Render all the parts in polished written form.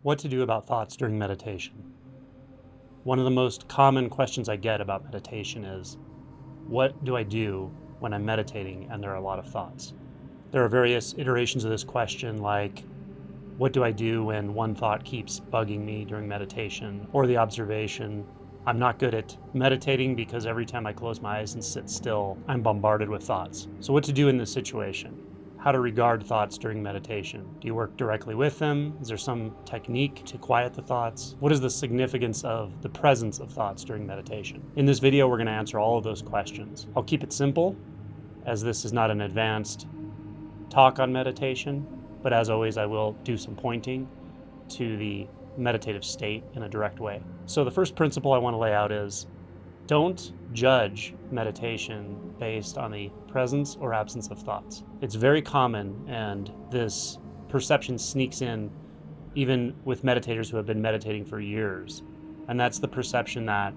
What to do about thoughts during meditation. One of the most common questions I get about meditation is, what do I do when I'm meditating and there are a lot of thoughts? There are various iterations of this question, like, what do I do when one thought keeps bugging me during meditation? Or the observation, I'm not good at meditating because every time I close my eyes and sit still, I'm bombarded with thoughts. So what to do in this situation? How to regard thoughts during meditation. Do you work directly with them? Is there some technique to quiet the thoughts? What is the significance of the presence of thoughts during meditation? In this video, we're going to answer all of those questions. I'll keep it simple, as this is not an advanced talk on meditation, but as always, I will do some pointing to the meditative state in a direct way. So the first principle I want to lay out is, don't judge meditation based on the presence or absence of thoughts. It's very common, and this perception sneaks in even with meditators who have been meditating for years. And that's the perception that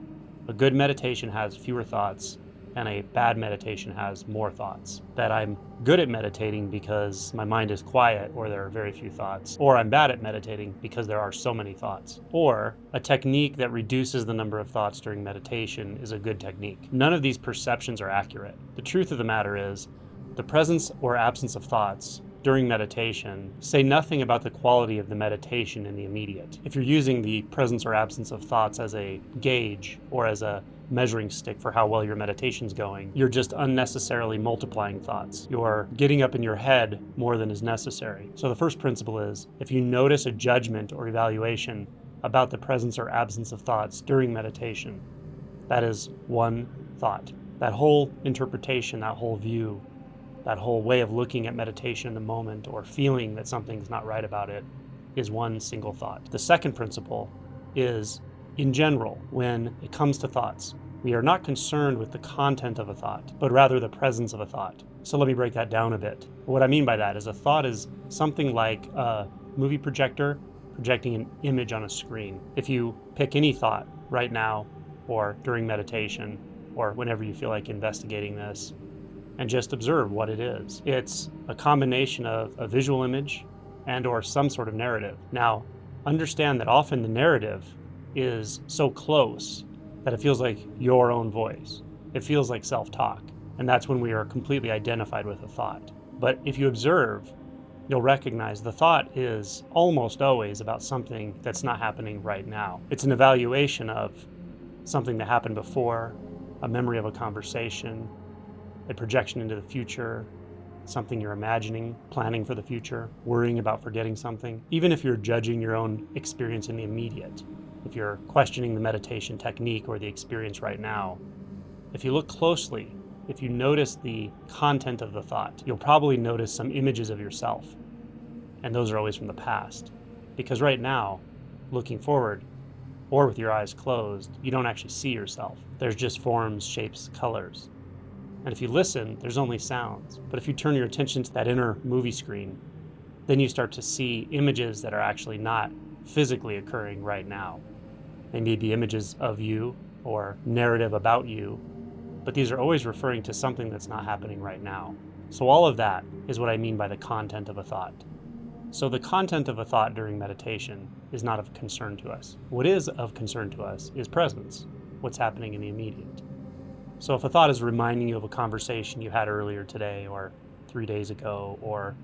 a good meditation has fewer thoughts and a bad meditation has more thoughts. That I'm good at meditating because my mind is quiet or there are very few thoughts. Or I'm bad at meditating because there are so many thoughts. Or a technique that reduces the number of thoughts during meditation is a good technique. None of these perceptions are accurate. The truth of the matter is, the presence or absence of thoughts during meditation say nothing about the quality of the meditation in the immediate. If you're using the presence or absence of thoughts as a gauge or as a measuring stick for how well your meditation's going, you're just unnecessarily multiplying thoughts. You're getting up in your head more than is necessary. So the first principle is, if you notice a judgment or evaluation about the presence or absence of thoughts during meditation, that is one thought. That whole interpretation, that whole view, that whole way of looking at meditation in the moment or feeling that something's not right about it is one single thought. The second principle is, in general, when it comes to thoughts, we are not concerned with the content of a thought, but rather the presence of a thought. So let me break that down a bit. What I mean by that is, a thought is something like a movie projector projecting an image on a screen. If you pick any thought right now or during meditation or whenever you feel like investigating this, and just observe what it is. It's a combination of a visual image and or some sort of narrative. Now, understand that often the narrative is so close that it feels like your own voice. It feels like self-talk, and that's when we are completely identified with a thought. But if you observe, you'll recognize the thought is almost always about something that's not happening right now. It's an evaluation of something that happened before, a memory of a conversation, a projection into the future, something you're imagining, planning for the future, worrying about forgetting something. Even if you're judging your own experience in the immediate, if you're questioning the meditation technique or the experience right now, if you look closely, if you notice the content of the thought, you'll probably notice some images of yourself. And those are always from the past. Because right now, looking forward, or with your eyes closed, you don't actually see yourself. There's just forms, shapes, colors. And if you listen, there's only sounds. But if you turn your attention to that inner movie screen, then you start to see images that are actually not physically occurring right now. They may be images of you or narrative about you, but these are always referring to something that's not happening right now. So all of that is what I mean by the content of a thought. So the content of a thought during meditation is not of concern to us. What is of concern to us is presence, what's happening in the immediate. So if a thought is reminding you of a conversation you had earlier today or 3 days ago, or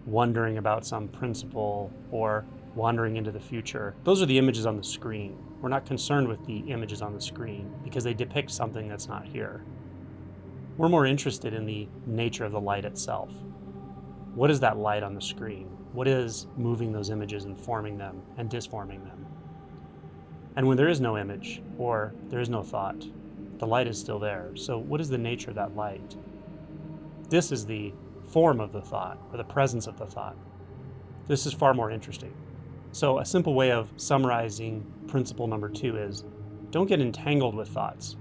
wondering about some principle, or wandering into the future, those are the images on the screen. We're not concerned with the images on the screen because they depict something that's not here. We're more interested in the nature of the light itself. What is that light on the screen? What is moving those images and forming them and disforming them? And when there is no image or there is no thought, the light is still there. So what is the nature of that light? This is the form of the thought, or the presence of the thought. This is far more interesting. So a simple way of summarizing principle number 2 is, don't get entangled with thoughts.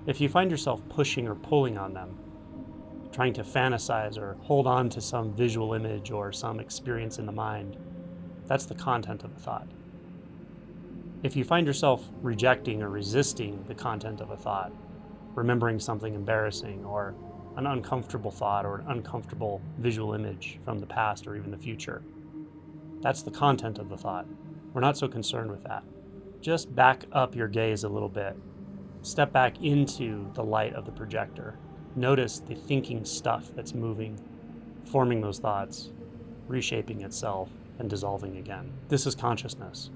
If you find yourself pushing or pulling on them, trying to fantasize or hold on to some visual image or some experience in the mind, that's the content of the thought. If you find yourself rejecting or resisting the content of a thought, remembering something embarrassing or an uncomfortable thought or an uncomfortable visual image from the past or even the future, that's the content of the thought. We're not so concerned with that. Just back up your gaze a little bit. Step back into the light of the projector. Notice the thinking stuff that's moving, forming those thoughts, reshaping itself, and dissolving again. This is consciousness.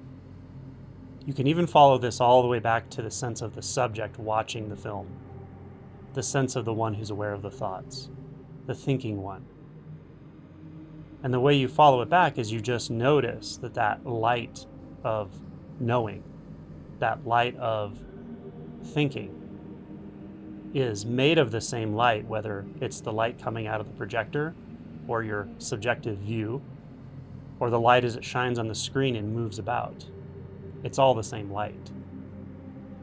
You can even follow this all the way back to the sense of the subject watching the film, the sense of the one who's aware of the thoughts, the thinking one. And the way you follow it back is you just notice that that light of knowing, that light of thinking, is made of the same light, whether it's the light coming out of the projector or your subjective view, or the light as it shines on the screen and moves about. It's all the same light.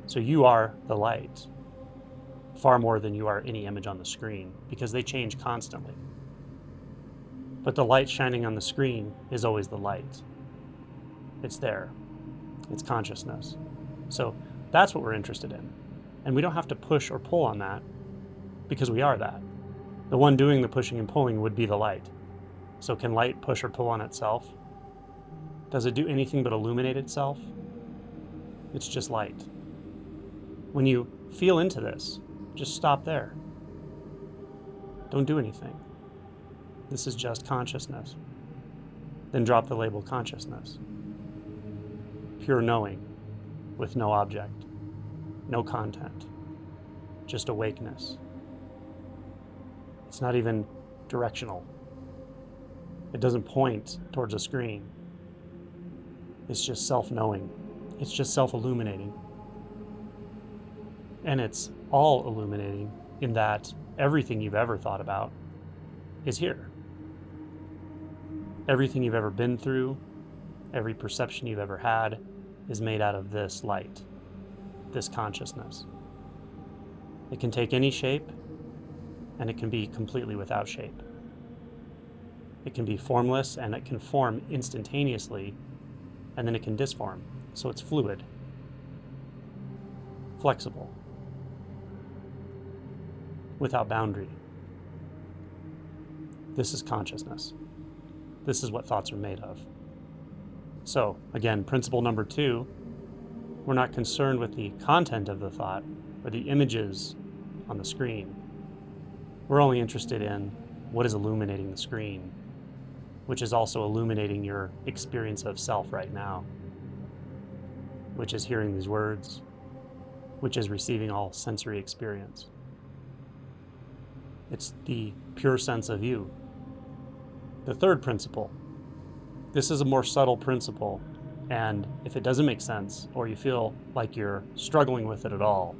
So you are the light, far more than you are any image on the screen, because they change constantly. But the light shining on the screen is always the light. It's there. It's consciousness. So that's what we're interested in. And we don't have to push or pull on that, because we are that. The one doing the pushing and pulling would be the light. So can light push or pull on itself? Does it do anything but illuminate itself? It's just light. When you feel into this, just stop there. Don't do anything. This is just consciousness. Then drop the label consciousness. Pure knowing with no object, no content, just awakeness. It's not even directional. It doesn't point towards a screen. It's just self-knowing. It's just self-illuminating. And it's all illuminating in that everything you've ever thought about is here. Everything you've ever been through, every perception you've ever had is made out of this light, this consciousness. It can take any shape, and it can be completely without shape. It can be formless, and it can form instantaneously, and then it can disform. So it's fluid, flexible, without boundary. This is consciousness. This is what thoughts are made of. So, again, principle number 2, we're not concerned with the content of the thought or the images on the screen. We're only interested in what is illuminating the screen, which is also illuminating your experience of self right now, which is hearing these words, which is receiving all sensory experience. It's the pure sense of you. The third principle. This is a more subtle principle, and if it doesn't make sense, or you feel like you're struggling with it at all,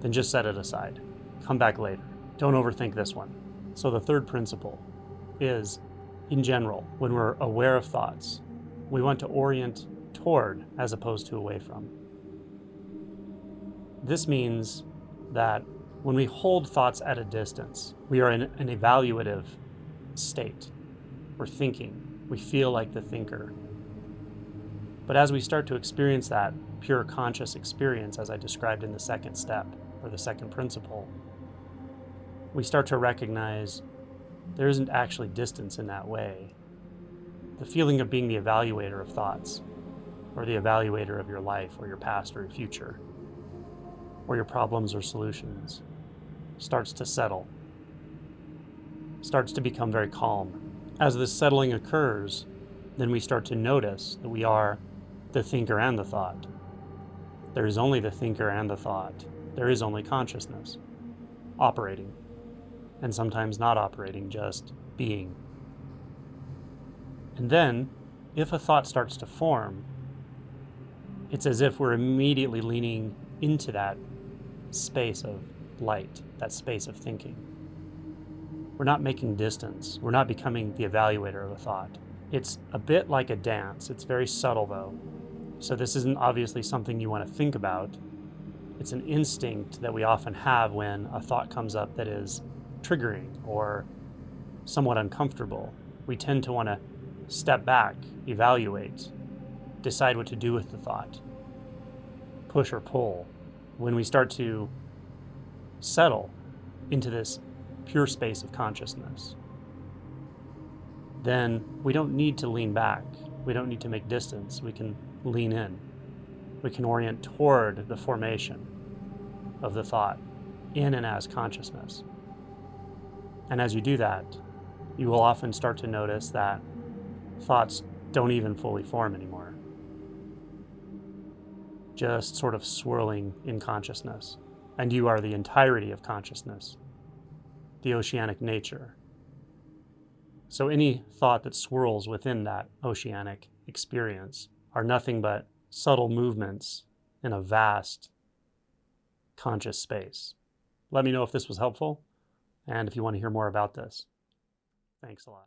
then just set it aside. Come back later. Don't overthink this one. So the third principle is, in general, when we're aware of thoughts, we want to orient toward as opposed to away from. This means that when we hold thoughts at a distance, we are in an evaluative state. We're thinking. We feel like the thinker. But as we start to experience that pure conscious experience, as I described in the second step, or the second principle, we start to recognize there isn't actually distance in that way. The feeling of being the evaluator of thoughts, or the evaluator of your life, or your past, or your future, or your problems or solutions, starts to settle, starts to become very calm. As this settling occurs, then we start to notice that we are the thinker and the thought. There is only the thinker and the thought. There is only consciousness, operating, and sometimes not operating, just being. And then, if a thought starts to form, it's as if we're immediately leaning into that space of light, that space of thinking. We're not making distance. We're not becoming the evaluator of a thought. It's a bit like a dance. It's very subtle, though. So this isn't obviously something you want to think about. It's an instinct that we often have when a thought comes up that is triggering or somewhat uncomfortable. We tend to want to step back, evaluate, decide what to do with the thought, push or pull. When we start to settle into this pure space of consciousness, then we don't need to lean back. We don't need to make distance. We can lean in. We can orient toward the formation of the thought in and as consciousness. And as you do that, you will often start to notice that thoughts don't even fully form anymore, just sort of swirling in consciousness. And you are the entirety of consciousness, the oceanic nature. So any thought that swirls within that oceanic experience are nothing but subtle movements in a vast conscious space. Let me know if this was helpful, and if you want to hear more about this. Thanks a lot.